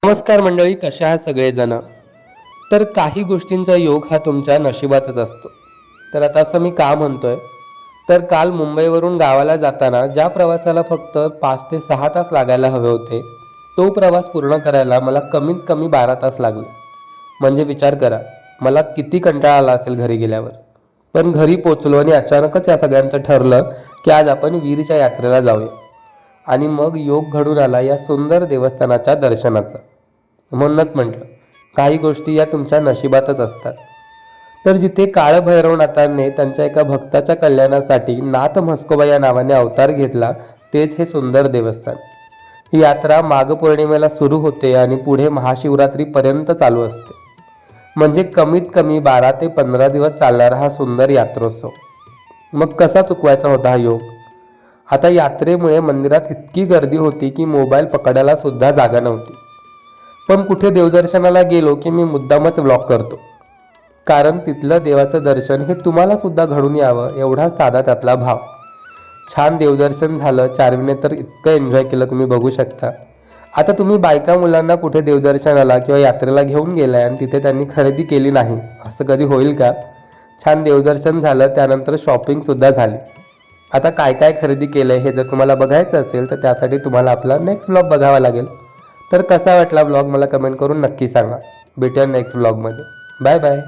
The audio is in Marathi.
नमस्कार मंडळी, कशा आहात सगळेजण. तर काही गोष्टींचा योग हा तुमच्या नशिबातच असतो. तर आता असं मी का म्हणतोय, तर काल मुंबईवरून गावाला जाताना ज्या प्रवासाला फक्त 5 ते 6 तास लागायला हवे होते, तो प्रवास पूर्ण करायला मला कमीत कमी 12 तास लागले. म्हणजे विचार करा, मला किती कंटाळा आला असेल घरी गेल्यावर. पण घरी पोचलो आणि अचानकच या सगळ्यांचं ठरलं की आज आपण वीरच्या यात्रेला जाऊया. आणि मग योग घडून आला या सुंदर देवस्थानाच्या दर्शनाचा. म्हणूनच म्हटलं, काही गोष्टी या तुमच्या नशिबातच असतात. तर जिथे काळभैरवनाथांनी त्यांच्या एका भक्ताच्या कल्याणासाठी नाथ म्हस्कोबा या नावाने अवतार घेतला, तेच हे सुंदर देवस्थान. ही यात्रा माघ पौर्णिमेला सुरू होते आणि पुढे महाशिवरात्रीपर्यंत चालू असते. म्हणजे कमीत कमी 12 ते 15 दिवस चालणारा हा सुंदर यात्रोत्सव. मग कसा चुकवायचा होता हा योग. आता यात्रेमुळे मंदिरात इतकी गर्दी होती की मोबाईल पकडायला सुद्धा जागा नव्हती. पण कुठे देवदर्शनाला गेलो की मी मुद्दामच व्लॉग करतो, कारण तिथलं देवाचं दर्शन हे तुम्हाला सुद्धा घडून यावं एवढा साधा त्यातला भाव. छान देवदर्शन झालं. चारवीने तर इतकं एन्जॉय केलं, तुम्ही बघू शकता. आता तुम्ही बायका मुलांना कुठे देवदर्शनाला किंवा यात्रेला घेऊन गेलाय आणि तिथे त्यांनी खरेदी केली नाही, असं कधी होईल का. छान देवदर्शन झालं, त्यानंतर शॉपिंगसुद्धा झाली. आता काय काय खरेदी केलं हे जर तुम्हाला बघायचं असेल तर त्यासाठी तुम्हाला आपला नेक्स्ट व्लॉग बघावा लागेल. तर कसा वाटला व्लॉग मला कमेंट करून नक्की सांगा. भेटूया नेक्स्ट व्लॉगमध्ये. Bye bye.